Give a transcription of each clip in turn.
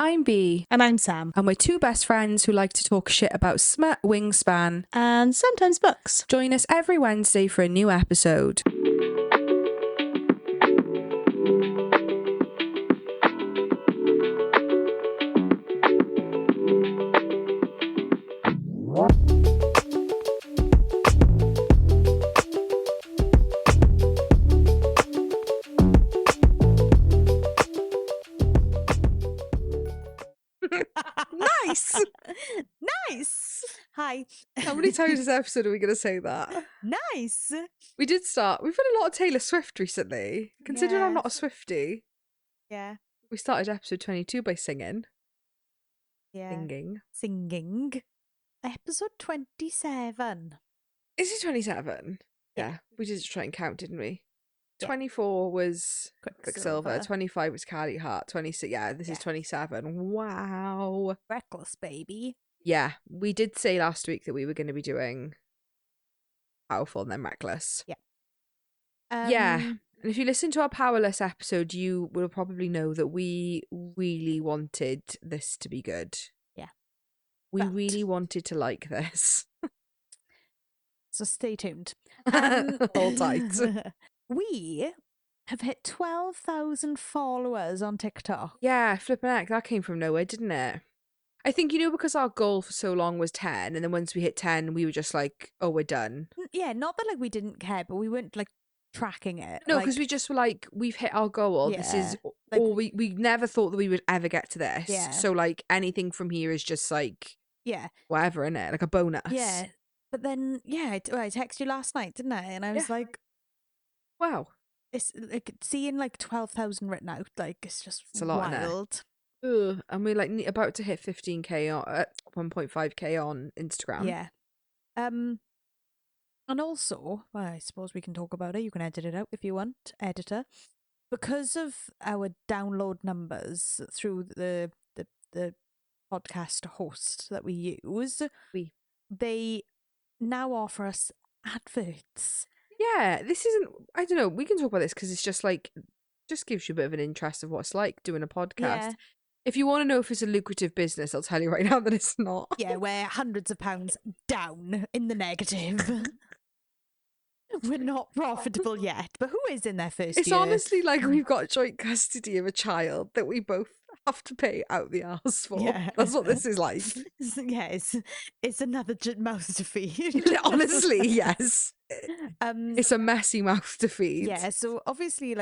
I'm Bea. And I'm Sam. And we're two best friends who like to talk shit about smut, wingspan, And sometimes books. Join us every Wednesday for a new episode. Nice. Nice. Hi. How many times this episode are we going to say that? Nice. We did start. We've had a lot of Taylor Swift recently. Considering I'm not a Swiftie. Yeah. We started episode 22 by singing. Yeah. Singing. Episode 27. Is it 27? Yeah. We did try and count, didn't we? 24 was Quicksilver, 25 was Carly Hart, 26, this is 27. Wow. Reckless, baby. Yeah, we did say last week that we were going to be doing Powerful and then Reckless. Yeah. And if you listen to our Powerless episode, you will probably know that we really wanted this to be good. Yeah. We really wanted to like this. So stay tuned. Hold tight. We have hit 12,000 followers on TikTok. Yeah, flipping heck, that came from nowhere, didn't it? I think, because our goal for so long was 10, and then once we hit 10, we were just like, oh, we're done. Yeah, not that we didn't care, but we weren't tracking it. No, because we just were like, we've hit our goal. Yeah, this is all we never thought that we would ever get to this. Yeah. So anything from here is just whatever, innit? Like a bonus. Yeah. But then, I texted you last night, didn't I? And I was like, wow. It's seeing 12,000 written out, it's just it's a lot, wild. Ugh. And we're about to hit 15k on 1.5k on Instagram. Yeah. And also, I suppose we can talk about it. You can edit it out if you want, editor. Because of our download numbers through the podcast host that we use, they now offer us adverts. Yeah, this isn't, I don't know, we can talk about this because it's just just gives you a bit of an interest of what it's like doing a podcast. Yeah. If you want to know if it's a lucrative business, I'll tell you right now that it's not. Yeah, we're hundreds of pounds down in the negative. We're not profitable yet, but who is in their first year? It's honestly we've got joint custody of a child that we both have to pay out the arse for. Yeah. That's what this is like. Yeah, it's another mouth to feed. Honestly, yes. It's a messy mouth to feed. Yeah, so obviously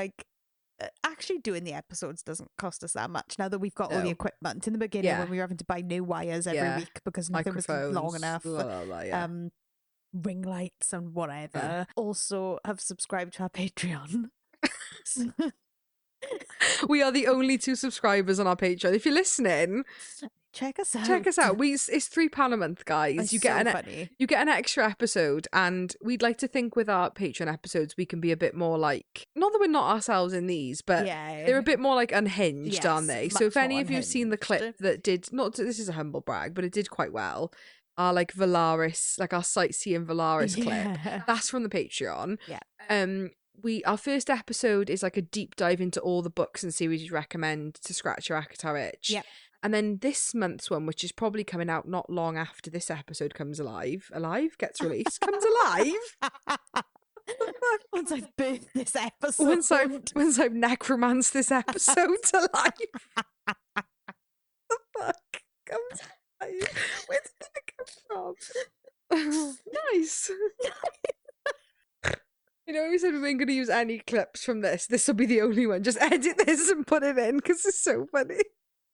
actually doing the episodes doesn't cost us that much now that we've got all the equipment. In the beginning when we were having to buy new wires every week because nothing was long enough. Ring lights and whatever. Yeah. Also have subscribed to our Patreon. We are the only 2 subscribers on our Patreon. If you're listening, check us out. It's £3 a month, guys. You get an extra episode, and we'd like to think with our Patreon episodes we can be a bit more not that we're not ourselves in these, but they're a bit more unhinged, aren't they? So if any of you have seen the clip that did this is a humble brag, but it did quite well. Our Valaris, our sightseeing Valaris clip. That's from the Patreon. Yeah. Our first episode is a deep dive into all the books and series you recommend to scratch your Akatar itch. Yeah. And then this month's one, which is probably coming out not long after this episode comes gets released, comes alive. Once I've birthed this episode. Once I've necromanced this episode to life. The fuck comes alive. Where did that come from? Nice. We said we weren't going to use any clips from this. This will be the only one. Just edit this and put it in because it's so funny.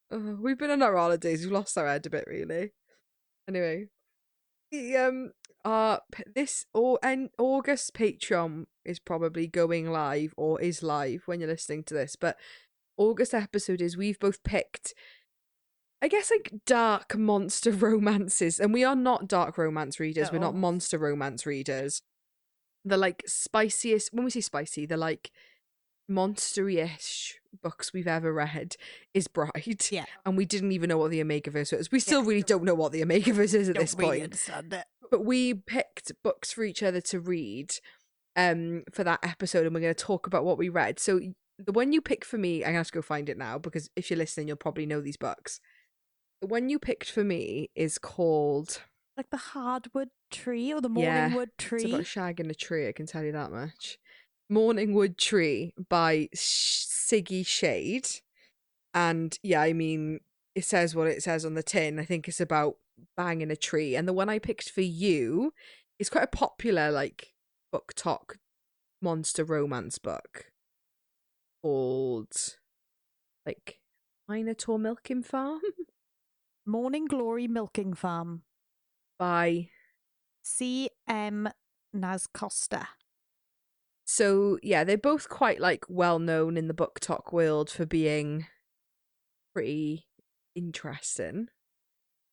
We've been on our holidays. We've lost our head a bit, really. Anyway, this August Patreon is probably going live or is live when you're listening to this. But August episode is we've both picked, I guess, dark monster romances, and we are not dark romance readers. We're not monster romance readers. The spiciest. When we say spicy, the monstery-ish books we've ever read is Bride. Yeah. And we didn't even know what the Omegaverse was. We still really don't know what the Omegaverse is at this point. Understand it. But we picked books for each other to read for that episode, and we're going to talk about what we read. So the one you picked for me, I'm gonna have to go find it now because if you're listening, you'll probably know these books. The one you picked for me is called like the hardwood tree or the morningwood tree. It's about shagging a tree, I can tell you that much. Morningwood Tree by Siggy Shade. And yeah, I mean, it says what it says on the tin. I think it's about banging a tree. And the one I picked for you is quite a popular, like, book talk monster romance book called, like, Minotaur Milking Farm? Morning Glory Milking Farm. By C.M. Nascosta. So, yeah, they're both quite, like, well-known in the book talk world for being pretty interesting.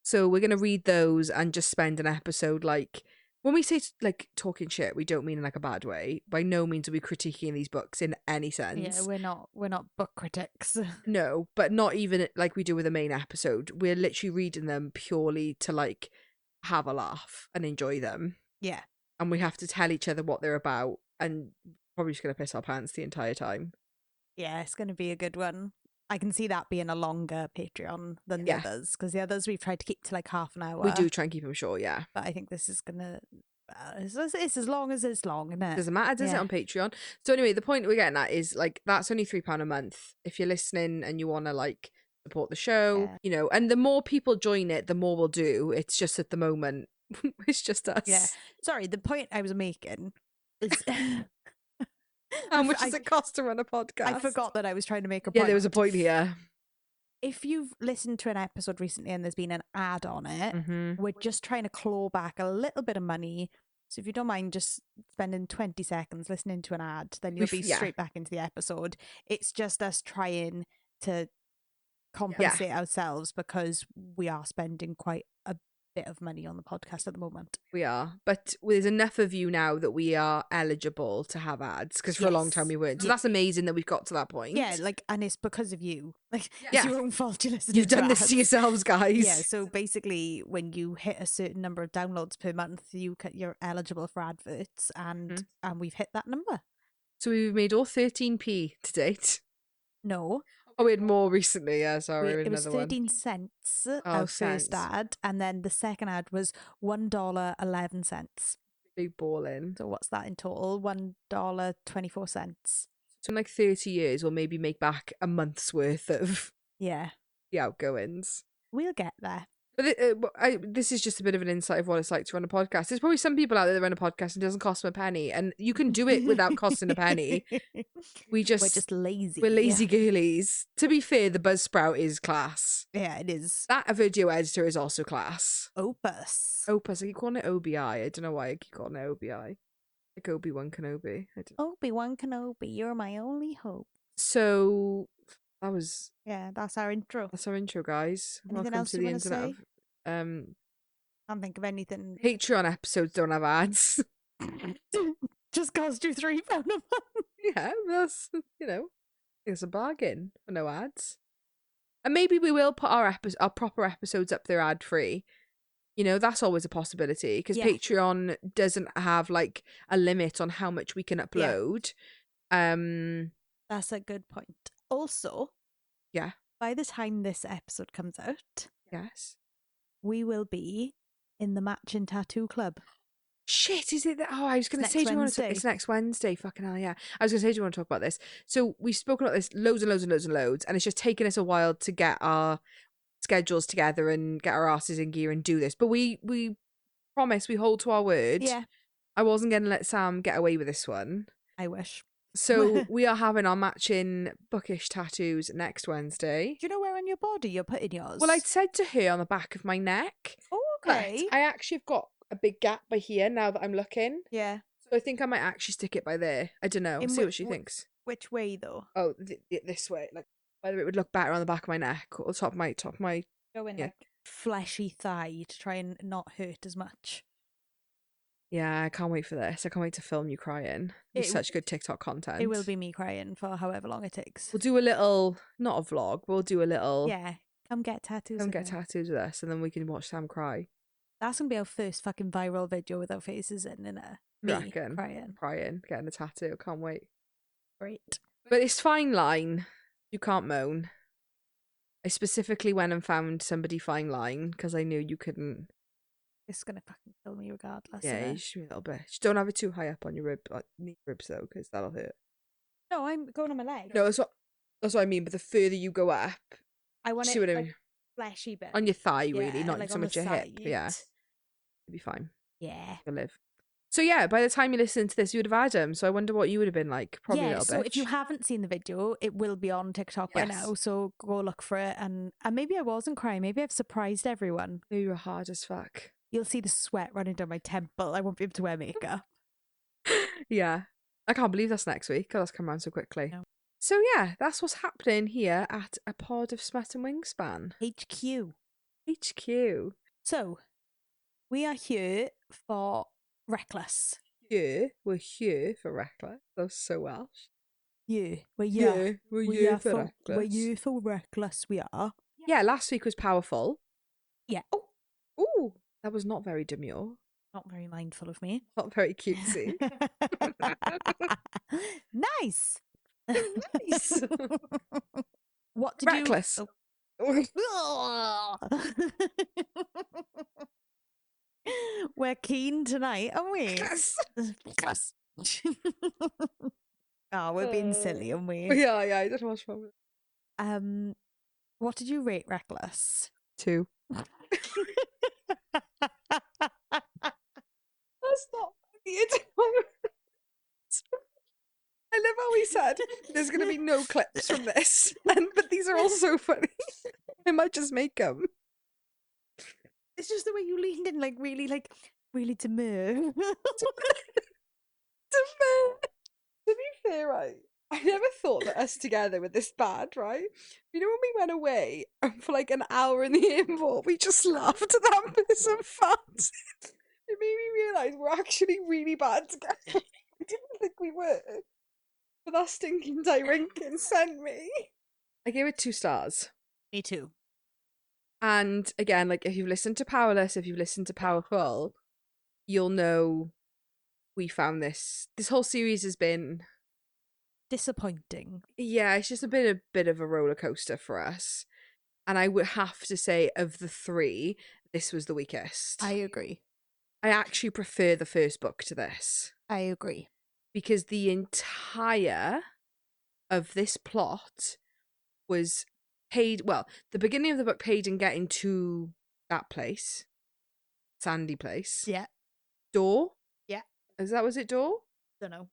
So we're going to read those and just spend an episode, like, when we say, like, talking shit, we don't mean in, like, a bad way. By no means are we critiquing these books in any sense. Yeah, we're not book critics. No, but not even like we do with the main episode. We're literally reading them purely to, like, have a laugh and enjoy them. Yeah. And we have to tell each other what they're about and probably just going to piss our pants the entire time. Yeah, it's going to be a good one. I can see that being a longer Patreon than the others, because the others we've tried to keep to like half an hour. We do try and keep them short, yeah. But I think this is going to... it's as long as it's long, isn't it? Doesn't matter, does it, on Patreon? So anyway, the point we're getting at is, like, that's only £3 a month. If you're listening and you want to, like, support the show, you know, and the more people join it, the more we'll do. It's just at the moment, it's just us. Yeah. Sorry, the point I was making is... How much does it cost to run a podcast? I forgot that I was trying to make a point. Yeah, there was a point here. If you've listened to an episode recently and there's been an ad on it, we're just trying to claw back a little bit of money. So if you don't mind just spending 20 seconds listening to an ad, then you'll be straight back into the episode. It's just us trying to compensate ourselves because we are spending quite a bit of money on the podcast at the moment. We are, but there's enough of you now that we are eligible to have ads, because for a long time we weren't. So that's amazing that we've got to that point. Yeah, like, and it's because of you. Like, it's your own fault. You've done this to yourselves, guys. Yeah, so basically when you hit a certain number of downloads per month, you're eligible for adverts, and we've hit that number. So we've made all 13p to date. No. Oh, we had more recently, yeah, sorry. It was 13 cents, our first ad, and then the second ad was $1.11. Big ball in. So what's that in total? $1.24. So in like 30 years, we'll maybe make back a month's worth of the outgoings. We'll get there. But this is just a bit of an insight of what it's like to run a podcast. There's probably some people out there that run a podcast and it doesn't cost them a penny, and you can do it without costing a penny. We're just lazy. We're lazy girlies. To be fair, the Buzzsprout is class. Yeah, it is. That a video editor is also class. Opus. I keep calling it OBI. I don't know why I keep calling it OBI. Like Obi-Wan Kenobi. Obi-Wan Kenobi, you're my only hope. So that was... Yeah, that's our intro. That's our intro, guys. Anything Welcome else to you the want to internet. I can't think of anything. Patreon episodes don't have ads. Just cost you £3 a month. Yeah, that's, you know, it's a bargain for no ads. And maybe we will put our proper episodes up there ad free. You know, that's always a possibility, because Patreon doesn't have like a limit on how much we can upload. That's a good point. Also, by the time this episode comes out, we will be in the Matching Tattoo Club. Shit, is it? I was going to say, do you want to? It's next Wednesday. Fucking hell, yeah. I was going to say, do you want to talk about this? So we've spoken about this loads and loads and loads and loads, and it's just taken us a while to get our schedules together and get our asses in gear and do this. But we promise, we hold to our word. Yeah. I wasn't going to let Sam get away with this one. I wish. So we are having our matching bookish tattoos next Wednesday. Do you know where on your body you're putting yours? Well, I'd said to her on the back of my neck. Oh, okay. But I actually have got a big gap by here now that I'm looking. Yeah. So I think I might actually stick it by there. I don't know. See what she thinks. Which way though? Oh, this way. Like, whether it would look better on the back of my neck or the top of my. Go in like fleshy thigh to try and not hurt as much. Yeah, I can't wait for this. I can't wait to film you crying. It's such good TikTok content. It will be me crying for however long it takes. We'll do a little, not a vlog, we'll do a little... Yeah, come get tattoos. Come get tattoos with us, and then we can watch Sam cry. That's going to be our first fucking viral video with our faces in it. Me crying. Crying, getting a tattoo. Can't wait. Great. But it's fine line. You can't moan. I specifically went and found somebody fine line because I knew you couldn't. It's gonna fucking kill me regardless. Yeah, you should be a little bit. Just don't have it too high up on your knee ribs though, because that'll hurt. No, I'm going on my leg. No, that's what I mean. But the further you go up, I want it like fleshy bit on your thigh, really, yeah, not like so much your hip. Yeah, it'd be fine. Yeah, you'll live. So yeah, by the time you listen to this, you would have had him. So I wonder what you would have been like. Probably a little so bitch. if you haven't seen the video, it will be on TikTok by now. So go look for it. And maybe I wasn't crying. Maybe I've surprised everyone. No, you were hard as fuck. You'll see the sweat running down my temple. I won't be able to wear makeup. Yeah. I can't believe that's next week. That's come around so quickly. No. So yeah, that's what's happening here at A Pod of Smut and Wingspan. HQ. So, we are here for Reckless. We're here for Reckless. That's so Welsh. We're here for Reckless. We're here for Reckless, we are. Yeah, last week was Powerful. Yeah. Oh, that was not very demure. Not very mindful of me. Not very cutesy. Nice. Nice. What did Reckless. We're keen tonight, aren't we? Reckless. Oh, we're being silly, aren't we? Yeah, I don't know what's wrong with it. What did you rate Reckless? 2. That's not I love how he said there's going to be no clips from this, but these are all so funny. I might just make them. It's just the way you leaned in, really demure. Demure. To be fair, right, I never thought that us together were this bad, right? You know when we went away and for like an hour in the airport, we just laughed at that person fat. It made me realise we're actually really bad together. I didn't think we were. But that stinking Dyrinkin sent me. I gave it 2 stars. Me too. And again, like if you've listened to Powerless, if you've listened to Powerful, you'll know we found this whole series has been disappointing. Yeah, it's just a bit of a roller coaster for us. And I would have to say, of the 3, this was the weakest. I agree. I actually prefer the first book to this. I agree. Because the entire of this plot was the beginning of the book, Paedyn getting to that place, sandy place. Yeah. Door? Yeah. Was it Door? Don't know.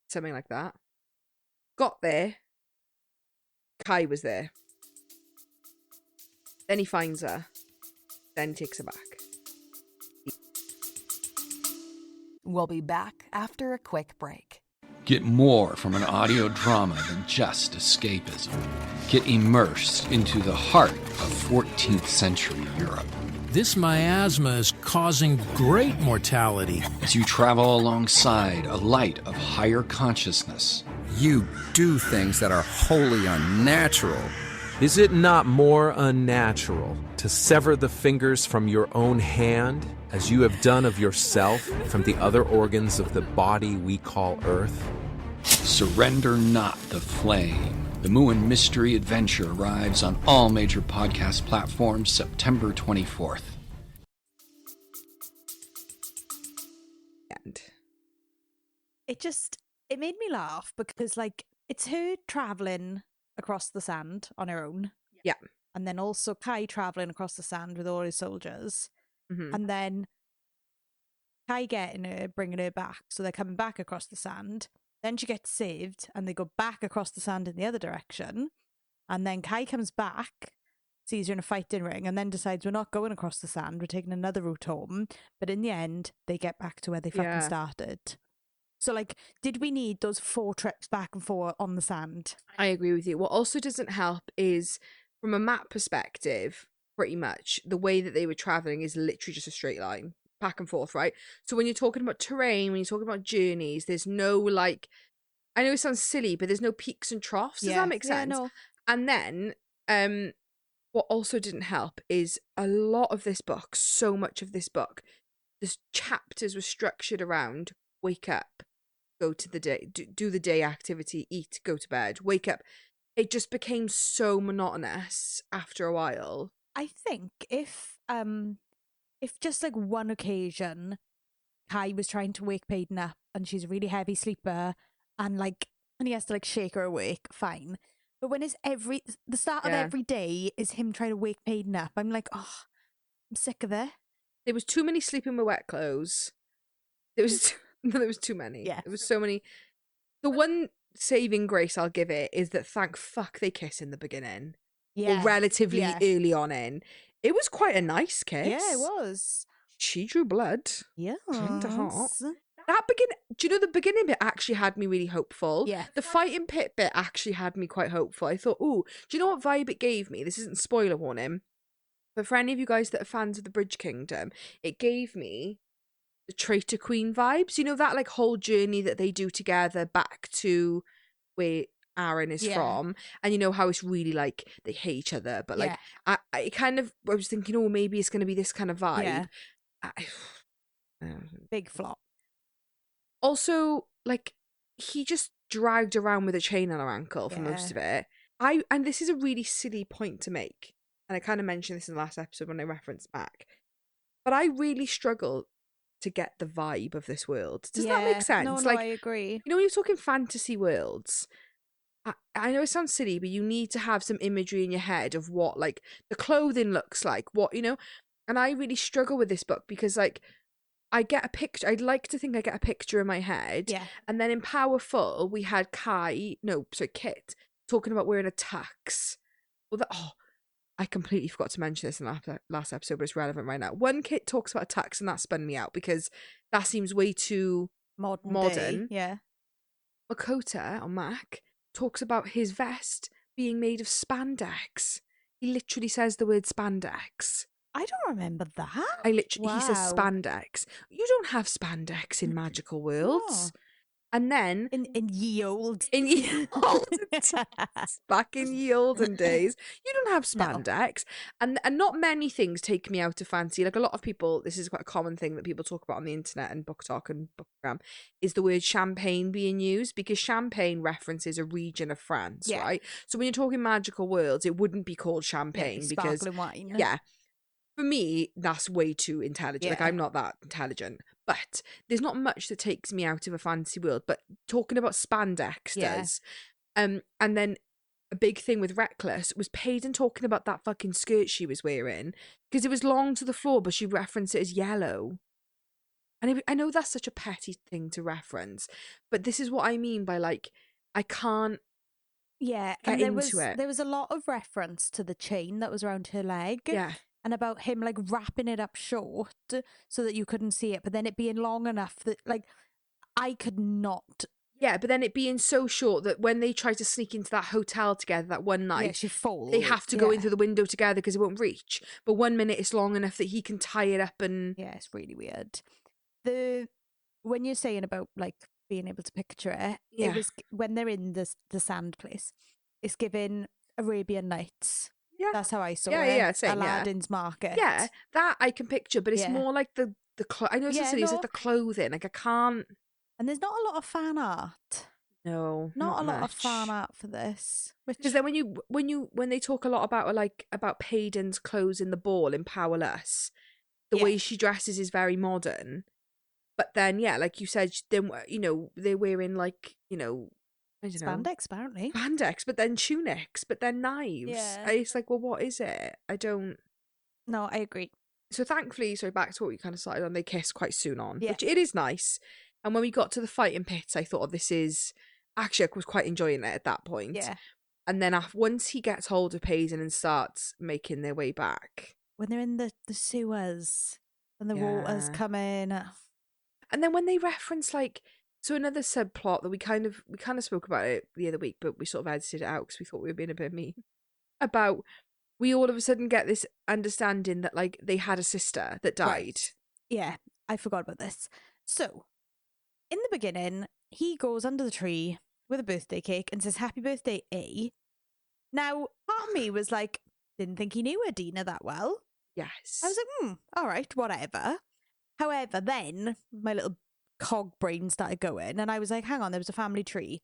Something like that. Got there. Kai was there. Then he finds her. Then he takes her back. We'll be back after a quick break. Get more from an audio drama than just escapism. Get immersed into the heart of 14th century Europe. This miasma is causing great mortality. As you travel alongside a light of higher consciousness. You do things that are wholly unnatural. Is it not more unnatural to sever the fingers from your own hand, as you have done of yourself from the other organs of the body we call Earth? Surrender not the flame. The Muin Mystery Adventure arrives on all major podcast platforms September 24th. It made me laugh because, it's her travelling across the sand on her own. Yeah. And then also Kai travelling across the sand with all his soldiers. Mm-hmm. And then Kai getting her, bringing her back. So they're coming back across the sand. Then she gets saved and they go back across the sand in the other direction. And then Kai comes back, sees her in a fighting ring, and then decides we're not going across the sand. We're taking another route home. But in the end, they get back to where they fucking started. So, did we need those 4 trips back and forth on the sand? I agree with you. What also doesn't help is, from a map perspective, pretty much, the way that they were travelling is literally just a straight line, back and forth, right? So when you're talking about terrain, when you're talking about journeys, there's no, I know it sounds silly, but there's no peaks and troughs. Does that make sense? No. And then, what also didn't help is a lot of this book, so much of this book, the chapters were structured around wake up, go to the day, do the day activity, eat, go to bed, wake up. It just became so monotonous after a while. I think if just like one occasion Kai was trying to wake Paedyn up and she's a really heavy sleeper and he has to like shake her awake, fine. But when it's the start of every day is him trying to wake Paedyn up, I'm like, oh, I'm sick of it. There was too many sleeping with wet clothes. There was too many. Yeah. There was so many. The one saving grace I'll give it is that thank fuck they kiss in the beginning. Yeah. Or relatively early on in. It was quite a nice kiss. Yeah, it was. She drew blood. Yeah. Kinda hot. That do you know the beginning bit actually had me really hopeful? Yeah. The fighting pit bit actually had me quite hopeful. I thought, do you know what vibe it gave me? This isn't spoiler warning. But for any of you guys that are fans of the Bridge Kingdom, it gave me the Traitor Queen vibes. You know, that like whole journey that they do together back to where Aaron is from. And you know how it's really like they hate each other. But like, I was thinking, maybe it's going to be this kind of vibe. Yeah. Big flop. Also, like, he just dragged around with a chain on her ankle for most of it. And this is a really silly point to make. And I kind of mentioned this in the last episode when I referenced back. But I really struggle to get the vibe of this world. Does that make sense? No, I agree. You know, when you're talking fantasy worlds, I know it sounds silly, but you need to have some imagery in your head of what, like, the clothing looks like, what, you know? And I really struggle with this book because, like, I get a picture. I'd like to think I get a picture in my head. Yeah. And then in Powerful, we had Kitt talking about wearing a tux. Well, I completely forgot to mention this in the last episode, but it's relevant right now. When Kitt talks about a tux, and that spun me out because that seems way too modern. Yeah. Makota, or Mac, talks about his vest being made of spandex. He literally says the word spandex. I don't remember that. He says spandex. You don't have spandex in magical worlds. No. And then in ye olden days, back in ye olden days, you don't have spandex. No. And not many things take me out of fancy. Like a lot of people, this is quite a common thing that people talk about on the internet and book talk and bookgram, is the word champagne being used, because champagne references a region of France, right? So when you're talking magical worlds, it wouldn't be called champagne because sparkling wine. Yeah. For me, that's way too intelligent. Like, I'm not that intelligent. But there's not much that takes me out of a fantasy world. But talking about spandex does. And then a big thing with Reckless was Paedyn talking about that fucking skirt she was wearing. Because it was long to the floor, but she referenced it as yellow. And I know that's such a petty thing to reference. But this is what I mean by, like, I can't get into it. There was a lot of reference to the chain that was around her leg. Yeah. And about him like wrapping it up short so that you couldn't see it, but then it being long enough that like I could not. Yeah, but then it being so short that when they try to sneak into that hotel together that one night, she falls. They have to go in through the window together because it won't reach. But 1 minute it's long enough that he can tie it up and... Yeah, it's really weird. When you're saying about like being able to picture it, it was when they're in the sand place, it's giving Arabian Nights. Yeah. That's how I saw it. Yeah, same, Aladdin's market. Yeah, that I can picture, but it's more like the I know it's silly, it's like the clothing. Like I can't. And there's not a lot of fan art. No, not a lot much. of fan art for this. Because then when they talk a lot about Paedyn's clothes in the ball in Powerless, the way she dresses is very modern. But then like you said, then they're wearing like I don't know. Spandex, apparently. Spandex, but then tunics, but then knives. Yeah. It's like, well, what is it? I don't... No, I agree. So thankfully, back to what we kind of started on, they kiss quite soon on, which it is nice. And when we got to the fighting pits, I thought, this is... Actually, I was quite enjoying it at that point. Yeah. And then once he gets hold of Paedyn and starts making their way back... When they're in the sewers and the water's coming... And then when they reference, like... So another subplot that we kind of spoke about it the other week, but we sort of edited it out because we thought we were being a bit mean. About we all of a sudden get this understanding that like they had a sister that died. Right. Yeah, I forgot about this. So in the beginning, he goes under the tree with a birthday cake and says, "Happy birthday, A." Now, part of me was like, didn't think he knew Adina that well. Yes. I was like, all right, whatever. However, then my little cog brain started going, and I was like, hang on, there was a family tree.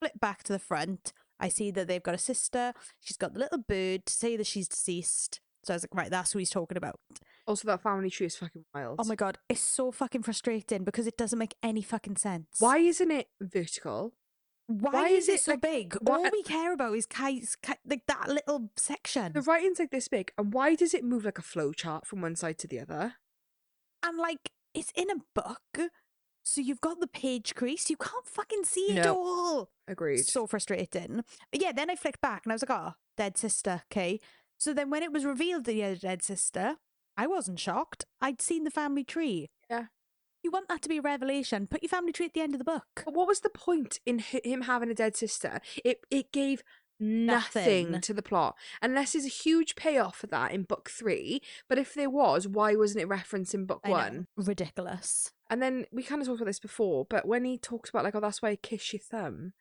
Flip back to the front. I see that they've got a sister. She's got the little bird to say that she's deceased. So I was like, right, that's who he's talking about. Also, that family tree is fucking wild. Oh my God, it's so fucking frustrating because it doesn't make any fucking sense. Why isn't it vertical? Why is it so big? All we care about is Kai's, like that little section. The writing's like this big, and why does it move like a flow chart from one side to the other? And like, it's in a book, so you've got the page crease. You can't fucking see it all. Agreed. So frustrating. But yeah, then I flicked back and I was like, oh, dead sister, okay. So then when it was revealed that he had a dead sister, I wasn't shocked. I'd seen the family tree. Yeah. You want that to be a revelation, put your family tree at the end of the book. But what was the point in him having a dead sister? It gave nothing to the plot, unless there's a huge payoff for that in book 3. But if there was, why wasn't it referenced in book 1? Ridiculous. And then we kind of talked about this before, but when he talks about like, oh, that's why I kiss your thumb,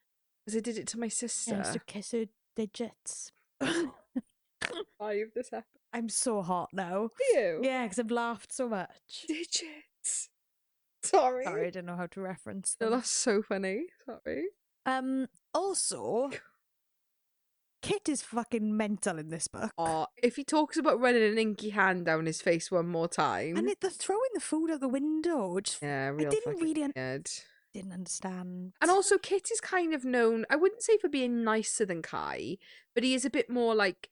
because I did it to my sister. Yeah, I used to kiss her digits. 5 this episode. I'm so hot now. Are you? Yeah, because I've laughed so much. Digits. Sorry, I didn't know how to reference no, them. that's so funny. Sorry. Also, Kitt is fucking mental in this book. Oh, if he talks about running an inky hand down his face one more time. And they're throwing the food out the window. Which yeah, real I didn't fucking really weird. Didn't understand. And also, Kitt is kind of known, I wouldn't say for being nicer than Kai, but he is a bit more like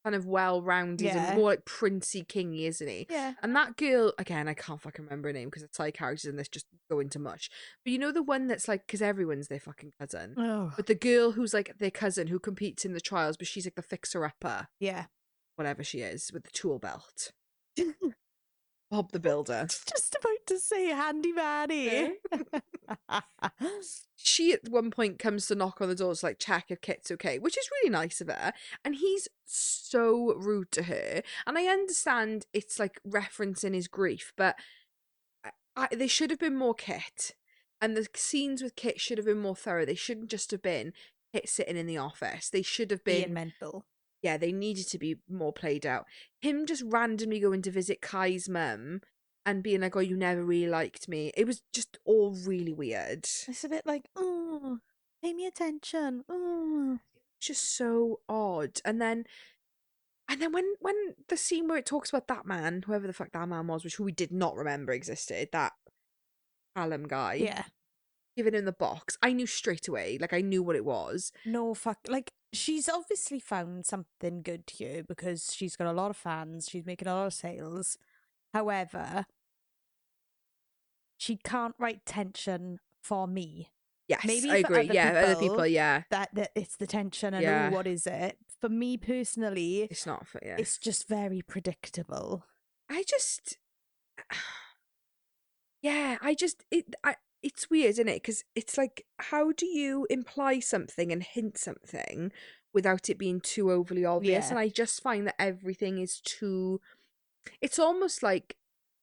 kind of well-rounded and more like princey kingy, isn't he? Yeah. And that girl, again, I can't fucking remember her name because the side characters in this just go into mush. But you know the one that's like, because everyone's their fucking cousin. Oh. But the girl who's like their cousin who competes in the trials, but she's like the fixer-upper. Yeah. Whatever she is, with the tool belt. Bob the Builder. Just about to say handy manny. She at one point comes to knock on the door to like check if Kitt's okay, which is really nice of her. And he's so rude to her. And I understand it's like referencing his grief, but they should have been more Kitt. And the scenes with Kitt should have been more thorough. They shouldn't just have been Kitt sitting in the office. They should have been being mental. Yeah, they needed to be more played out. Him just randomly going to visit Kai's mum and being like, oh, you never really liked me. It was just all really weird. It's a bit like, oh, pay me attention. Oh. Just so odd. And then when the scene where it talks about that man, whoever the fuck that man was, who we did not remember existed, that Callum guy. Yeah. Giving him the box, I knew straight away. Like, I knew what it was. No, fuck. Like, she's obviously found something good here because she's got a lot of fans. She's making a lot of sales. However, she can't write tension for me. Yes, maybe I agree. Other people, yeah. That it's the tension and what is it? For me personally, it's not for It's just very predictable. It's weird, isn't it? Because it's like, how do you imply something and hint something without it being too overly obvious? Yeah. And I just find that everything is too... It's almost like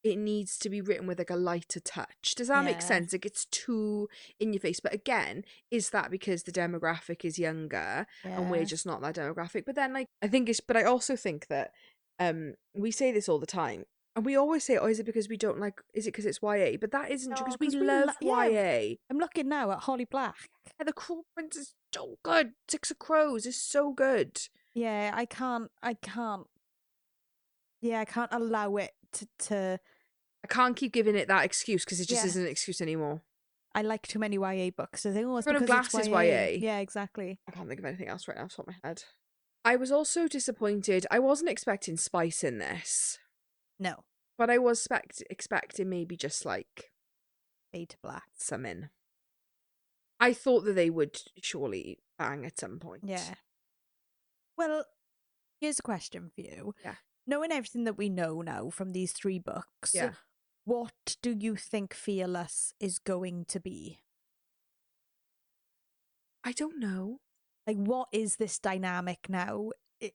it needs to be written with like a lighter touch. Does that make sense? Like, it's too in your face. But again, is that because the demographic is younger and we're just not that demographic? But then, like, I also think that we say this all the time. And we always say, oh, is it because we don't like, is it because it's YA? But that isn't true, because we love YA. I'm looking now at Holly Black. Yeah, The Cruel Prince is so good. 6 of Crows is so good. Yeah, I can't allow it to... I can't keep giving it that excuse, because it just isn't an excuse anymore. I like too many YA books. I think, oh, it's Front of because Glass it's is YA. Yeah, exactly. I can't think of anything else right now off the top of my head. I was also disappointed. I wasn't expecting spice in this. No. But I was expecting maybe just like... fade to black. Some in. I thought that they would surely bang at some point. Yeah. Well, here's a question for you. Yeah. Knowing everything that we know now from these 3 books, yeah. What do you think Fearless is going to be? I don't know. Like, what is this dynamic now?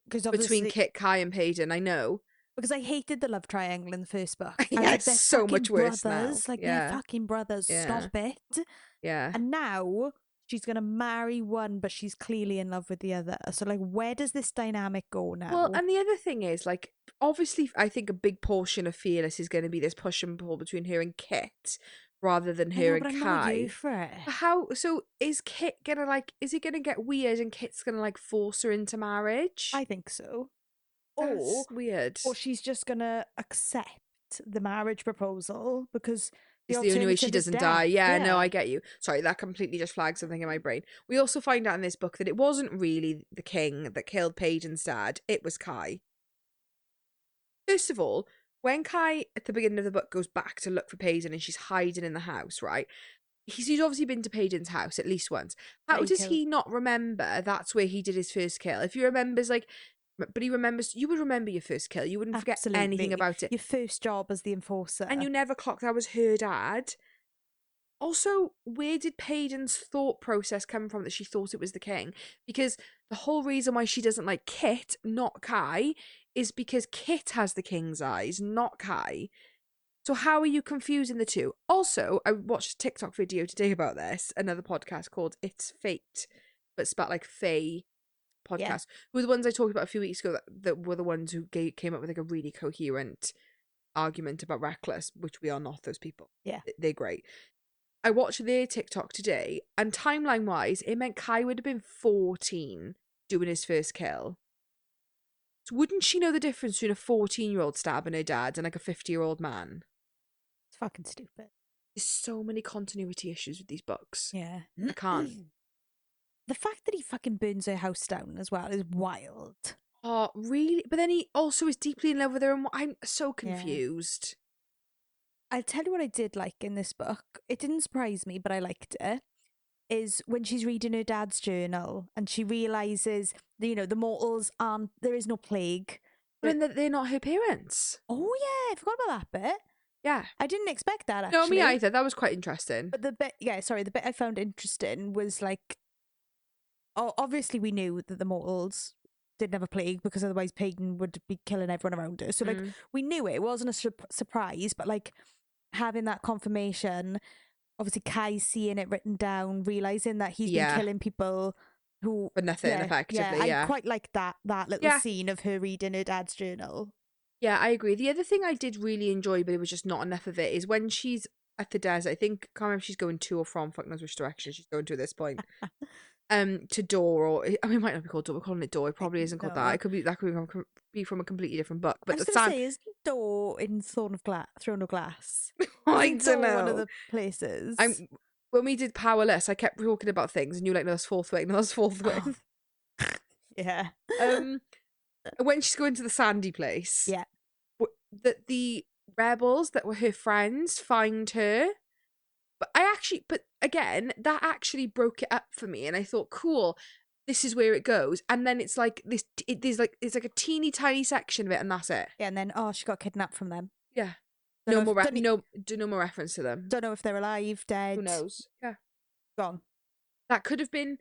Between Kitt, Kai and Paedyn, I know. Because I hated the love triangle in the first book. Yeah, it's so much worse brothers. now. Like, they're fucking brothers. Yeah. Stop it. Yeah. And now she's going to marry one, but she's clearly in love with the other. So, like, where does this dynamic go now? Well, and the other thing is, like, obviously, I think a big portion of Fearless is going to be this push and pull between her and Kitt, rather than her and but I'm Kai. not here for it. So is Kitt gonna like, is it gonna get weird and Kitt's gonna like force her into marriage? I think so. That's weird. Or she's just gonna accept the marriage proposal because it's the only way she doesn't die. Yeah, no, I get you. Sorry, that completely just flagged something in my brain. We also find out in this book that it wasn't really the king that killed Paedyn's dad, it was Kai. First of all, when Kai at the beginning of the book goes back to look for Paedyn and she's hiding in the house, right? He's obviously been to Paedyn's house at least once. How does he not remember that's where he did his first kill? If he remembers, like, but he remembers, you would remember your first kill. You wouldn't forget anything about it. Your first job as the enforcer. And you never clocked that was her dad. Also, where did Paedyn's thought process come from that she thought it was the king? Because the whole reason why she doesn't like Kitt, not Kai, is because Kitt has the king's eyes, not Kai. So how are you confusing the two? Also, I watched a TikTok video today about this, another podcast called It's Fate, but it's about like Fae podcast, who were the ones I talked about a few weeks ago that were the ones who came up with like a really coherent argument about Reckless, which we are not those people. Yeah. They're great. I watched their TikTok today, and timeline-wise, it meant Kai would have been 14 doing his first kill. So wouldn't she know the difference between a 14-year-old stabbing her dad and like a 50-year-old man? It's fucking stupid. There's so many continuity issues with these books. Yeah. I can't. The fact that he fucking burns her house down as well is wild. Oh, really? But then he also is deeply in love with her, and I'm so confused. I'll tell you what I did like in this book. It didn't surprise me, but I liked it. Is when she's reading her dad's journal and she realises, the mortals aren't, there is no plague. And that they're not her parents. Oh, yeah, I forgot about that bit. Yeah. I didn't expect that, actually. No, me either. That was quite interesting. But the bit I found interesting was like, obviously we knew that the mortals didn't have a plague because otherwise Paedyn would be killing everyone around her. So, like, we knew it. It wasn't a surprise, but, like, having that confirmation, obviously Kai seeing it written down, realising that he's been killing people who... For nothing, effectively, I quite like that little scene of her reading her dad's journal. Yeah, I agree. The other thing I did really enjoy, but it was just not enough of it, is when she's at the desert. I think, can't remember if she's going to or from, fuck knows which direction she's going to at this point. To Door, or it might not be called Door. We're calling it Door. It probably isn't called that. It could be from a completely different book. But I was going to say, isn't Door in Throne of Glass? I don't know. One of the places. When we did Powerless, I kept talking about things, and you were like, "No, that's Fourth Wing. No, that's Fourth Wing." Yeah. When she's going to the sandy place, yeah, that the rebels that were her friends find her. But again, that actually broke it up for me, and I thought, cool, this is where it goes. And then it's like this, it's like a teeny tiny section of it, and that's it. Yeah, and then she got kidnapped from them. Yeah, no more reference to them. Don't know if they're alive, dead. Who knows? Yeah, gone. That could have been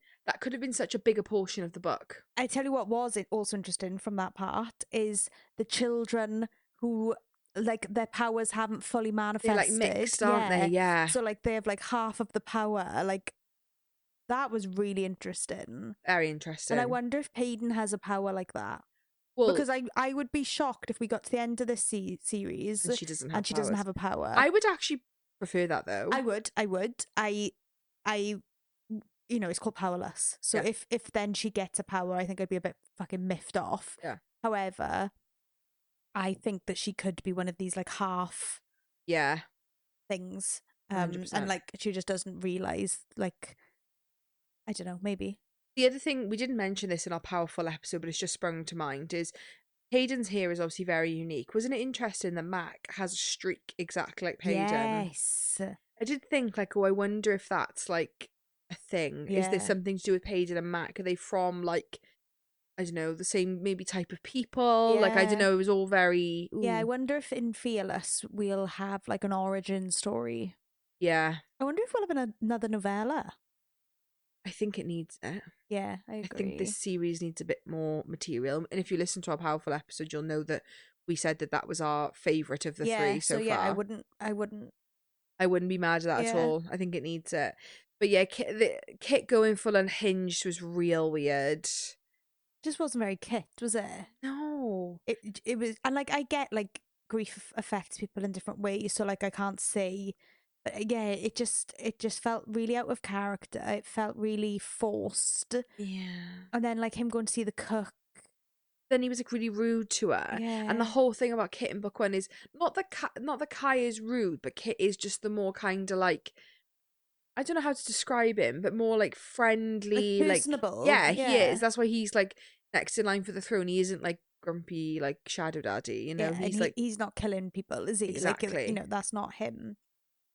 such a bigger portion of the book. I tell you what was also interesting from that part is the children who, like, their powers haven't fully manifested. They're like mixed, aren't they? Yeah. So, like, they have like half of the power. Like, that was really interesting. Very interesting. And I wonder if Paedyn has a power like that. Well, because I would be shocked if we got to the end of this series and she doesn't have a power. I would actually prefer that, though. I would. It's called Powerless. So if then she gets a power, I think I'd be a bit fucking miffed off. Yeah. However, I think that she could be one of these like half things. 100%. And like she just doesn't realise, like, I don't know, maybe. The other thing, we didn't mention this in our Powerful episode, but it's just sprung to mind, is Paedyn's hair is obviously very unique. Wasn't it interesting that Mac has a streak exactly like Paedyn? Yes. I did think, like, I wonder if that's like a thing. Yeah. Is there something to do with Paedyn and Mac? Are they from, like, I don't know, the same maybe type of people? Yeah. Like, I don't know, it was all very... Ooh. Yeah, I wonder if in Fearless we'll have like an origin story. Yeah. I wonder if we'll have another novella. I think it needs it. Yeah, I agree. I think this series needs a bit more material. And if you listen to our Powerful episode, you'll know that we said that was our favourite of the three so far. I wouldn't be mad at that at all. I think it needs it. But yeah, Kitt going full unhinged was real weird. Just wasn't very Kitt, was it? No. It was, and like I get like grief affects people in different ways, so like I can't say yeah, it just felt really out of character. It felt really forced. Yeah. And then like him going to see the cook. Then he was like really rude to her. Yeah. And the whole thing about Kitt in book 1 is not that Kai is rude, but Kitt is just the more kind of like, I don't know how to describe him, but more like friendly, like personable. Yeah, he is. That's why he's like next in line for the throne. He isn't like grumpy like Shadow Daddy, you know. Yeah, he's not killing people, is he? Exactly. Like, you know, that's not him.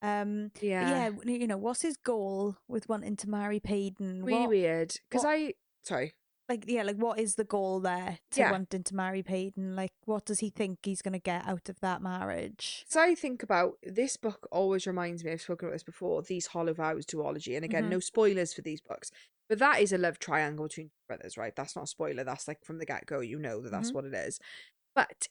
Yeah, you know, what's his goal with wanting to marry Paedyn? Really weird. Because sorry. Like, yeah, like what is the goal there to wanting to marry Paedyn? Like, what does he think he's going to get out of that marriage? So I think about this book always reminds me, I've spoken about this before, these Hollow Vows duology. And again, no spoilers for these books, but that is a love triangle between brothers, right? That's not a spoiler. That's like from the get-go, you know that's what it is. But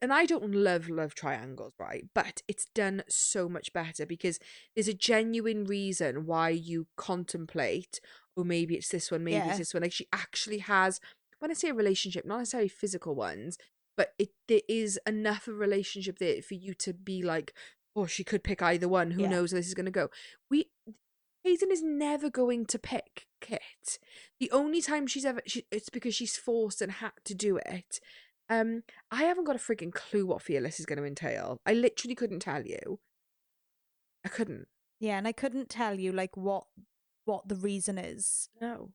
and I don't love triangles, right? But it's done so much better because there's a genuine reason why you contemplate, or maybe it's this one, maybe it's this one. Like she actually has, when I say a relationship, not necessarily physical ones, but there is enough of a relationship there for you to be like, oh, she could pick either one. Who knows where this is going to go? Paedyn is never going to pick Kitt. The only time it's because she's forced and had to do it. I haven't got a freaking clue what Fearless is going to entail. I literally couldn't tell you. I couldn't. Yeah, and I couldn't tell you like what the reason is. No.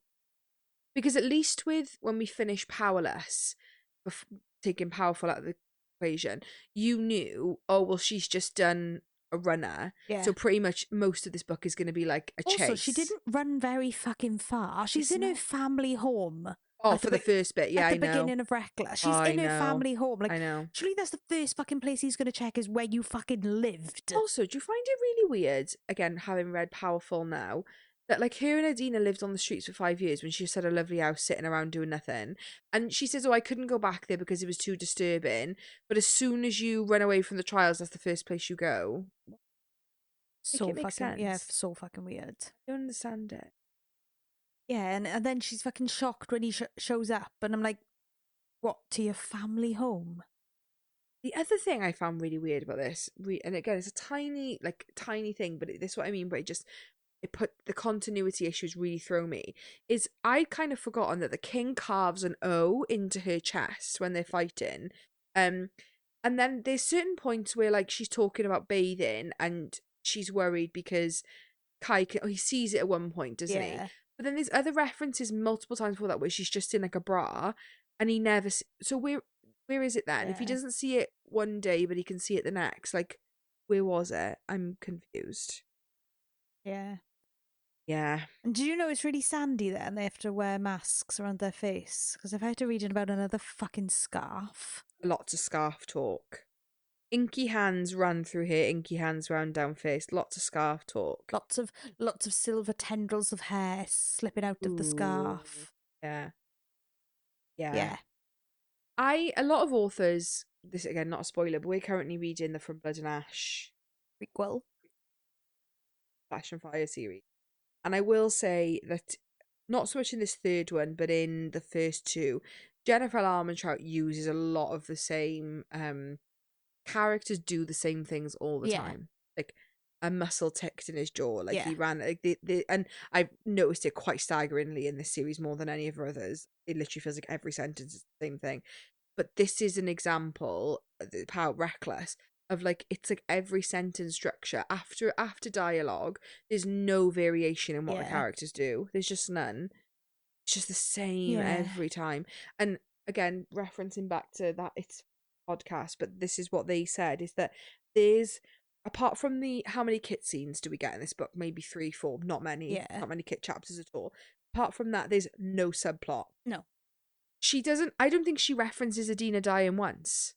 Because at least with when we finish Powerless, taking Powerful out of the equation, you knew, oh, well, she's just done a runner. Yeah. So pretty much most of this book is going to be like a chase. Also, she didn't run very fucking far. She's in her family home. Oh, for the first bit, yeah, at the beginning of Reckless. She's in her family home. Like, I know. Surely that's the first fucking place he's going to check is where you fucking lived. Also, do you find it really weird, again, having read Powerful now, that like her and Adina lived on the streets for 5 years when she just had a lovely house sitting around doing nothing. And she says, oh, I couldn't go back there because it was too disturbing. But as soon as you run away from the trials, that's the first place you go. So fucking sense. Yeah, so fucking weird. I don't understand it. Yeah, and then she's fucking shocked when he shows up, and I'm like, what, to your family home? The other thing I found really weird about this, and again, it's a tiny thing, but this is what I mean, but it put the continuity issues really throw me, is I'd kind of forgotten that the king carves an O into her chest when they're fighting. And then there's certain points where like she's talking about bathing and she's worried because he sees it at one point, doesn't he? But then there's other references multiple times before that where she's just in like a bra and he never... So where is it then? If he doesn't see it one day but he can see it the next, like, where was it? I'm confused. Yeah. Yeah. And do you know it's really sandy there and they have to wear masks around their face? Because I've had to read about another fucking scarf. Lots of scarf talk. Inky hands run through here, inky hands round down face. Lots of scarf talk. Lots of silver tendrils of hair slipping out of the scarf. Yeah. A lot of authors, this again not a spoiler, but we're currently reading the From Blood and Ash prequel, Flash and Fire series, and I will say that not so much in this third one, but in the first two, Jennifer Armentrout uses a lot of the same characters do the same things all the time. Like a muscle ticked in his jaw, like he ran like and I've noticed it quite staggeringly in this series more than any of her others. It literally feels like every sentence is the same thing. But this is an example, Power Reckless, of like it's like every sentence structure after dialogue, there's no variation in what the characters do. There's just none. It's just the same every time. And again, referencing back to that, it's podcast, but this is what they said, is that there's, apart from the how many Kitt scenes do we get in this book, maybe 3, 4, not many Kitt chapters at all. Apart from that, there's no subplot. No, I don't think she references Adina dying once.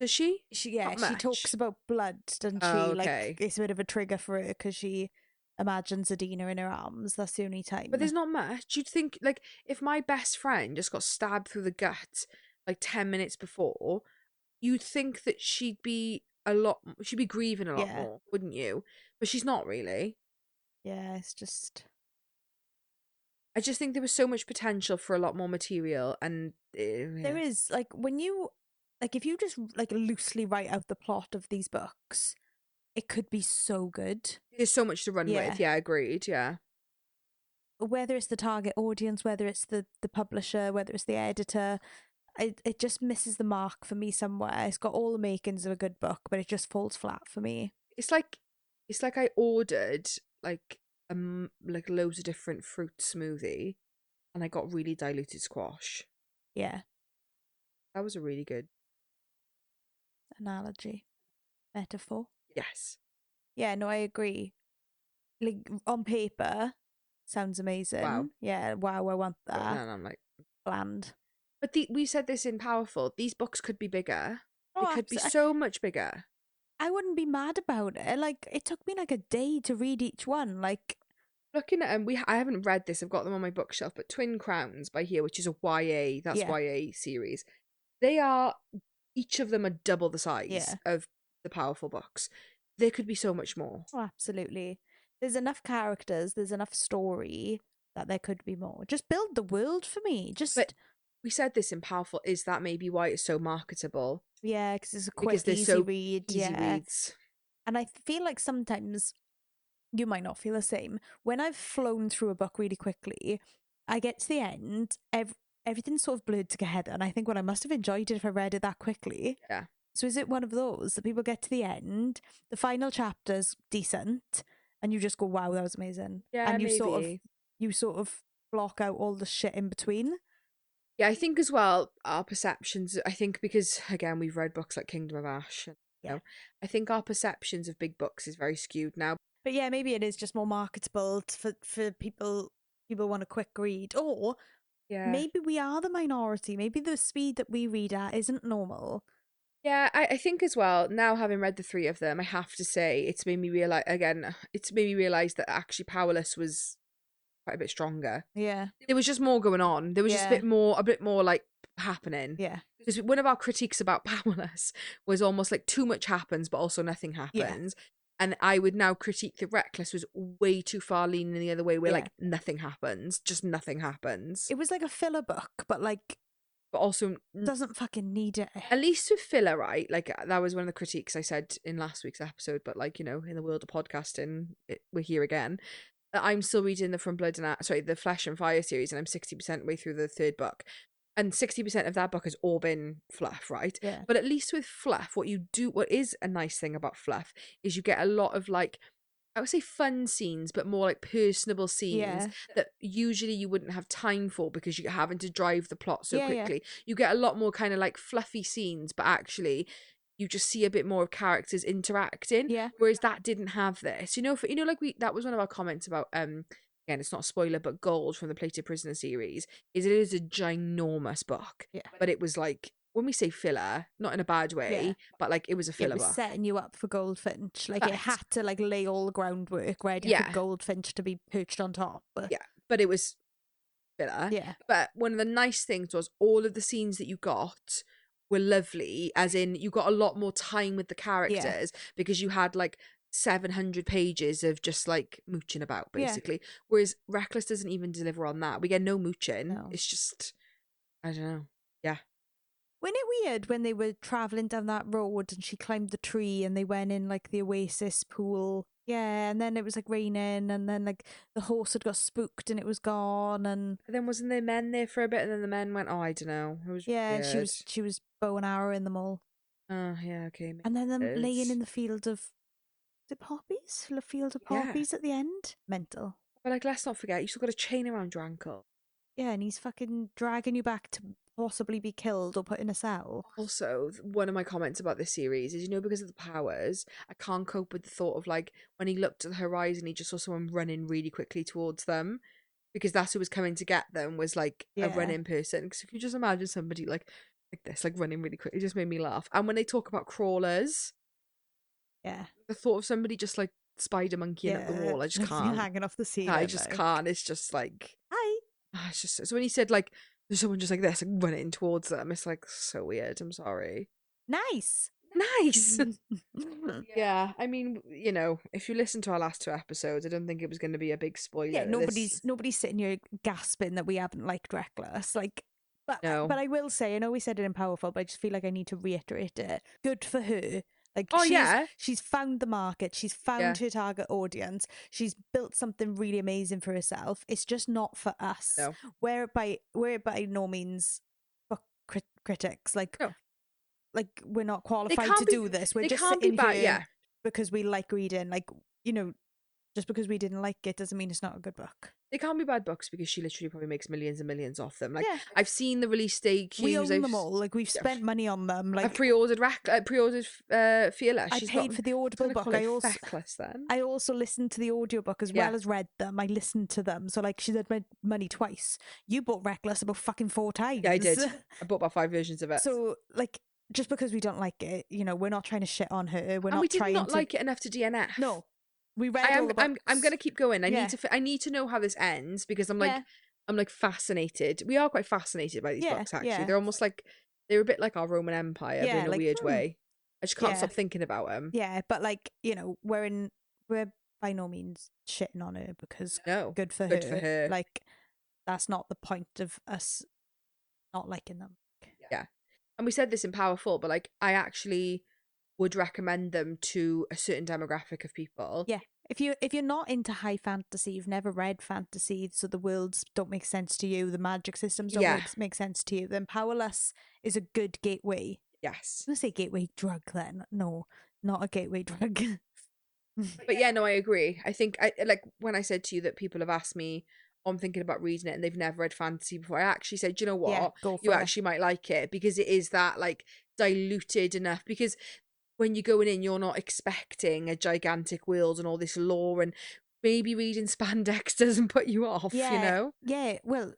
Does she? She talks about blood, doesn't she? Okay. Like it's a bit of a trigger for her because she imagines Adina in her arms. That's the only time. But there's not much. You'd think, like, if my best friend just got stabbed through the gut like 10 minutes before, you'd think that she'd be grieving a lot more, wouldn't you? But she's not really. Yeah, it's just... I just think there was so much potential for a lot more material, and there is, like, when you, like, if you just like loosely write out the plot of these books, it could be so good. There's so much to run with. Yeah, agreed. Yeah. Whether it's the target audience, whether it's the publisher, whether it's the editor, it just misses the mark for me somewhere. It's got all the makings of a good book, but it just falls flat for me. It's like I ordered like loads of different fruit smoothie, and I got really diluted squash. Yeah. That was a really good analogy. Metaphor. Yes. Yeah, no, I agree. Like, on paper, sounds amazing. Wow. Yeah, wow, I want that. But then I'm like, bland. But we said this in Powerful. These books could be bigger. Oh, they could be so much bigger. I wouldn't be mad about it. Like, it took me like a day to read each one. Like, looking at them, I haven't read this. I've got them on my bookshelf. But Twin Crowns by here, which is a YA, YA series. They are, each of them are double the size of the Powerful books. There could be so much more. Oh, absolutely. There's enough characters. There's enough story that there could be more. Just build the world for me. But we said this in Powerful. Is that maybe why it's so marketable? Yeah, because it's a quick, easy read. Easy reads. And I feel like sometimes, you might not feel the same, when I've flown through a book really quickly, I get to the end, everything's sort of blurred together, and I think, well, I must have enjoyed it if I read it that quickly. Yeah. So is it one of those that people get to the end, the final chapter's decent, and you just go, wow, that was amazing. Yeah, and maybe. you sort of block out all the shit in between. Yeah, I think as well, our perceptions, I think because, again, we've read books like Kingdom of Ash, you know, I think our perceptions of big books is very skewed now. But yeah, maybe it is just more marketable for people want a quick read. Or maybe we are the minority. Maybe the speed that we read at isn't normal. Yeah, I think as well, now having read the three of them, I have to say it's made me realise that actually Powerless was quite a bit stronger. Yeah. There was just more going on. There was just a bit more like happening. Yeah. Because one of our critiques about Powerless was almost like too much happens, but also nothing happens. Yeah. And I would now critique the Reckless was way too far leaning the other way, where like nothing happens, just nothing happens. It was like a filler book, but also doesn't fucking need it. At least with filler, right? Like that was one of the critiques I said in last week's episode. But like, you know, in the world of podcasting, we're here again. I'm still reading the Flesh and Fire series, and I'm 60% way through the third book. And 60% of that book has all been fluff, right? Yeah. But at least with fluff, what is a nice thing about fluff is you get a lot of like, I would say fun scenes, but more like personable scenes that usually you wouldn't have time for because you're having to drive the plot so quickly. Yeah. You get a lot more kind of like fluffy scenes, but actually you just see a bit more of characters interacting. Yeah. Whereas that didn't have this. That was one of our comments about again, it's not a spoiler, but Gold from the Plated Prisoner series it is a ginormous book. Yeah. But it was like, when we say filler, not in a bad way, but like it was a filler book. It was setting you up for Goldfinch. Like it had to like lay all the groundwork ready for Goldfinch to be perched on top. But it was filler. Yeah. But one of the nice things was all of the scenes that you got were lovely, as in you got a lot more time with the characters because you had like 700 pages of just like mooching about basically, whereas Reckless doesn't even deliver on that. We get no mooching. It's just, I don't know. Wasn't it weird when they were traveling down that road and she climbed the tree and they went in like the oasis pool? Yeah, and then it was like raining, and then like the horse had got spooked and it was gone, and then wasn't there men there for a bit, and then the men went, oh, I don't know. It was weird. she was bow and arrowing them all. Oh yeah, okay. And then them laying in the field of poppies? The field of poppies at the end? Mental. But like, let's not forget, you still got a chain around your ankle. Yeah, and he's fucking dragging you back to possibly be killed or put in a cell. Also, one of my comments about this series is, because of the powers, I can't cope with the thought of like when he looked at the horizon, he just saw someone running really quickly towards them, because that's who was coming to get them, was like a running person. So can you just imagine somebody like this, like running really quickly? It just made me laugh. And when they talk about crawlers, the thought of somebody just like spider monkeying up the wall, I just can't. Hanging off the ceiling. I just can't. It's just like, hi. It's just so when he said like there's someone just like this, like running towards them, it's like so weird. I'm sorry. Nice. Yeah, I mean, if you listen to our last two episodes, I don't think it was going to be a big spoiler. Yeah, nobody's sitting here gasping that we haven't liked Reckless. Like, but I will say, I know we said it in Powerful, but I just feel like I need to reiterate it. Good for her. Like, Oh, yeah. She's found the market. She's found her target audience. She's built something really amazing for herself. It's just not for us. No. We're by no means book critics. Like, no. Like, we're not qualified to do this. We're just sitting here because we like reading. Like, you know, just because we didn't like it doesn't mean it's not a good book. They can't be bad books because she literally probably makes millions and millions off them. Like, I've seen the release date queues. We own them all. Like, we've spent money on them. Like, I pre-ordered Fearless. I paid for the Audible book. I also listened to the audiobook as well as read them. I listened to them. So, like, she's had my money twice. You bought Reckless about fucking 4 times. Yeah, I did. I bought about 5 versions of it. So, like, just because we don't like it, you know, we're not trying to shit on her. We did not like it enough to DNF. No. We read all the books. I'm going to keep going. I need to know how this ends because I'm like fascinated. We are quite fascinated by these books, actually. They're almost like, they're a bit like our Roman Empire, but in a weird way. I just can't stop thinking about them. Yeah, but like, you know, we're by no means shitting on her because good for her. Like, that's not the point of us not liking them. Yeah. And we said this in Powerful, but like, I actually would recommend them to a certain demographic of people. Yeah. If you're not into high fantasy, you've never read fantasy, so the worlds don't make sense to you, the magic systems don't make sense to you, then Powerless is a good gateway. Yes. I'm going to say gateway drug then. No, not a gateway drug. But yeah, no, I agree. I think, like, when I said to you that people have asked me, I'm thinking about reading it and they've never read fantasy before, I actually said, do you know what? You actually might like it because it is that, like, diluted enough. Because when you're going in, you're not expecting a gigantic world and all this lore, and maybe reading spandex doesn't put you off, you know? Yeah, well,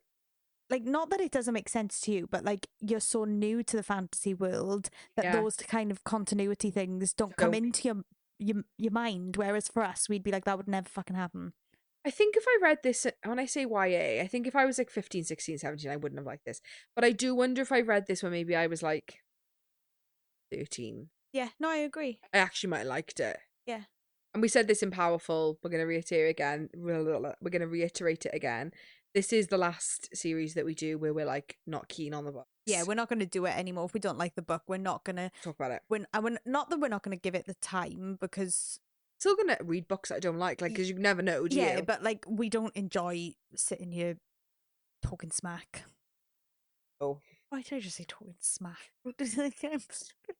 like, not that it doesn't make sense to you, but like, you're so new to the fantasy world that those kind of continuity things don't come into your mind, whereas for us, we'd be like, that would never fucking happen. I think if I read this, when I say YA, I think if I was like 15, 16, 17, I wouldn't have liked this. But I do wonder if I read this when maybe I was like 13. Yeah, no, I agree. I actually might have liked it. Yeah. And we said this in Powerful. We're going to reiterate it again. This is the last series that we do where we're like not keen on the books. Yeah, we're not going to do it anymore. If we don't like the book, we're not going to talk about it. Not that we're not going to give it the time, because still going to read books that I don't like, because you never know, do you? Yeah, but like, we don't enjoy sitting here talking smack. Oh. Why did I just say talking smack? Like,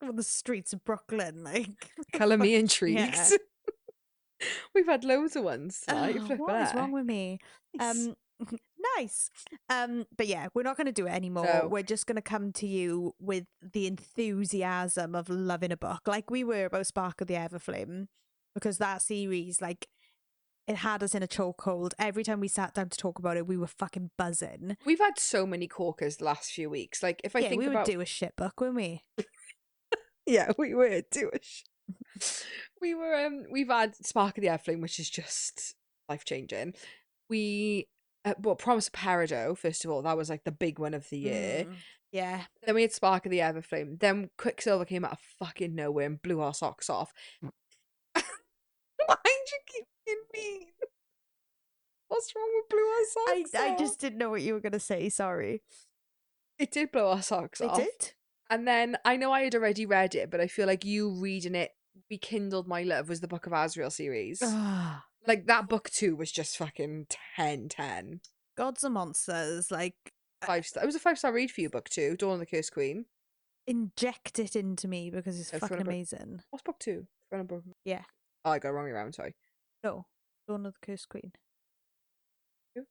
on the streets of Brooklyn, like, colour me intrigued. Yeah. We've had loads of ones tonight. What is wrong with me? Nice. But yeah, we're not going to do it anymore. No. We're just going to come to you with the enthusiasm of loving a book, like we were about Spark of the Everflame, because that series, like, it had us in a chokehold. Every time we sat down to talk about it, we were fucking buzzing. We've had so many corkers the last few weeks. Like, if I think we would do a shit book, wouldn't we? Yeah, we would do a We were. We've had Spark of the Everflame, which is just life changing. We Promise of Peridot, first of all, that was like the big one of the year. Yeah. Then we had Spark of the Everflame. Then Quicksilver came out of fucking nowhere and blew our socks off. Why'd you keep being mean? What's wrong with blew our socks off? I just didn't know what you were going to say, sorry. It did blow our socks off. It did? And then, I know I had already read it, but I feel like you reading it rekindled my love, was the Book of Azrael series. Like, that book too was just fucking 10/10. Gods and Monsters, like... 5-star. It was a 5-star read for you, book 2, Dawn of the Cursed Queen. Inject it into me because it's fucking amazing. What's book 2? Throne of Broken... Yeah. Oh, I got it wrong around, sorry. No, Dawn of the Cursed Queen.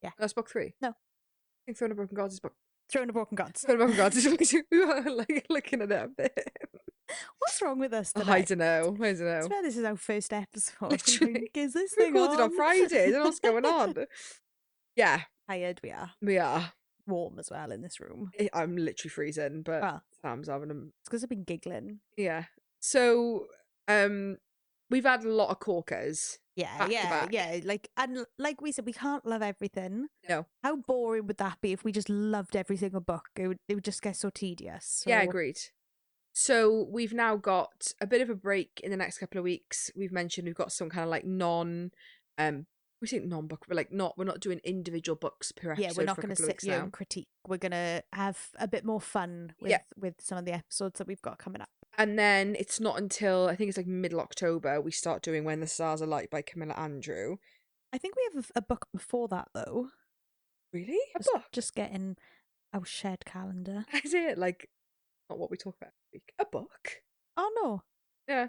Yeah. That's book 3? No. I think Throne of Broken Gods is book... Throne of Broken Gods. Throne of Broken Gods is book 2. We were like looking at it. What's wrong with us today? I don't know. I swear this is our first episode. Literally. Is this thing recorded on Friday. I don't know what's going on. Yeah. Tired we are. We are. Warm as well in this room. I'm literally freezing, but Sam's having them. It's because I've been giggling. Yeah. So, we've had a lot of corkers. Yeah. Like we said, we can't love everything. No. How boring would that be if we just loved every single book? It would just get so tedious. So... Yeah, agreed. So we've now got a bit of a break in the next couple of weeks. We've mentioned we've got some kind of like we say non-book, but like we're not doing individual books per episode. Yeah, we're not going to sit here and critique. We're going to have a bit more fun with some of the episodes that we've got coming up. And then it's not until, I think it's like middle October, we start doing When the Stars Are Light by Camilla Andrew. I think we have a book before that, though. Really? A book? Just getting our shared calendar. Is it? Like, not what we talk about this week. A book? Oh, no. Yeah.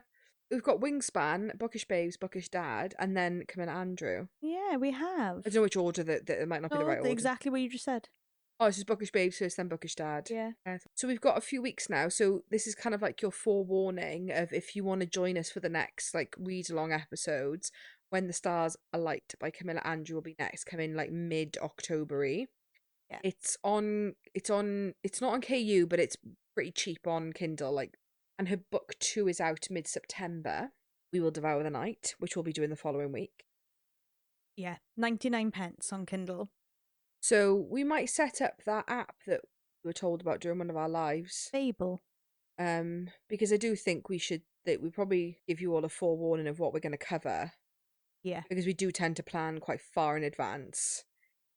We've got Wingspan, Bookish Babes, Bookish Dad, and then Camilla Andrew. Yeah, we have. I don't know which order that it might not be the right order. Exactly what you just said. Oh, it's just Bookish Babes first, then Bookish Dad. Yeah. So we've got a few weeks now. So this is kind of like your forewarning of if you want to join us for the next like read-along episodes. When the Stars Are Light by Camilla Andrew will be next, coming like mid-October-y. Yeah. It's not on KU, but it's pretty cheap on Kindle. Like, and her book 2 is out mid-September. We Will Devour the Night, which we'll be doing the following week. Yeah, 99p on Kindle. So we might set up that app that we were told about during one of our lives. Fable. Because I do think we probably give you all a forewarning of what we're going to cover. Yeah. Because we do tend to plan quite far in advance.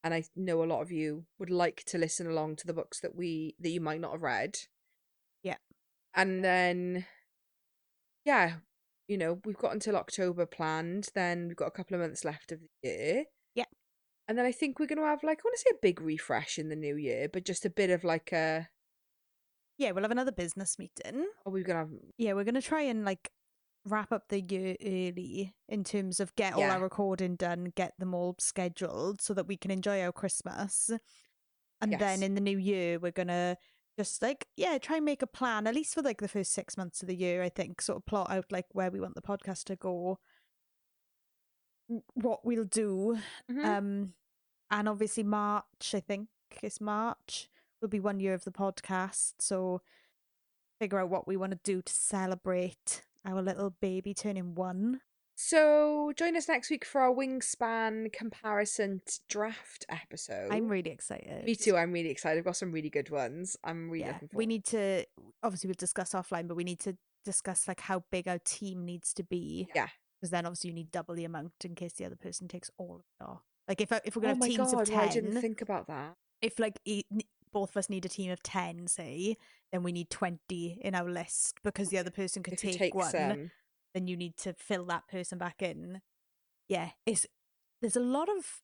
And I know a lot of you would like to listen along to the books that you might not have read. Yeah. And then, yeah, we've got until October planned. Then we've got a couple of months left of the year. Yeah. And then I think we're going to have, like, I want to say a big refresh in the new year, but just a bit of like a... Yeah, we'll have another business meeting. Are we going to have... Yeah, we're going to try and, like, wrap up the year early in terms of get all our recording done, get them all scheduled so that we can enjoy our Christmas. And then in the new year, we're going to just, like, try and make a plan, at least for, like, the first 6 months of the year, I think, sort of plot out, like, where we want the podcast to go, what we'll do. Mm-hmm. And obviously March, I think it's March, will be 1 year of the podcast. So figure out what we want to do to celebrate our little baby turning 1. So join us next week for our Wingspan comparison draft episode. I'm really excited. Me too, I'm really excited. I've got some really good ones. I'm really looking forward. We need to, obviously we'll discuss offline, but we need to discuss like how big our team needs to be. Yeah. Because then obviously you need double the amount in case the other person takes all of it off. Like if we're going to have teams of 10. I didn't think about that. If like both of us need a team of 10, say, then we need 20 in our list because the other person could take one. Then you need to fill that person back in. Yeah, there's a lot of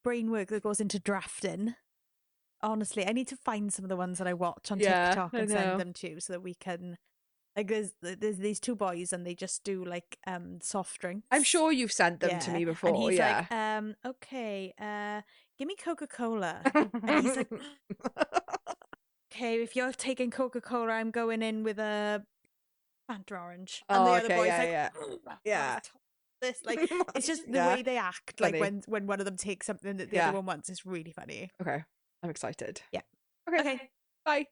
brain work that goes into drafting. Honestly, I need to find some of the ones that I watch on TikTok and send them to you so that we can. Like there's these 2 boys and they just do like soft drinks. I'm sure you've sent them to me before. And he's like, okay, give me Coca-Cola. And he's like, okay, if you're taking Coca-Cola, I'm going in with a Fanta orange. And the other boy's like, this like it's just the way they act. Funny. Like when one of them takes something that the other one wants, it's really funny. Okay, I'm excited. Yeah. Okay. Bye.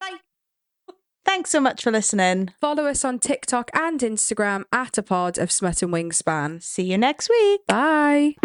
Thanks so much for listening. Follow us on TikTok and Instagram @apod of Smut and Wingspan. See you next week. Bye.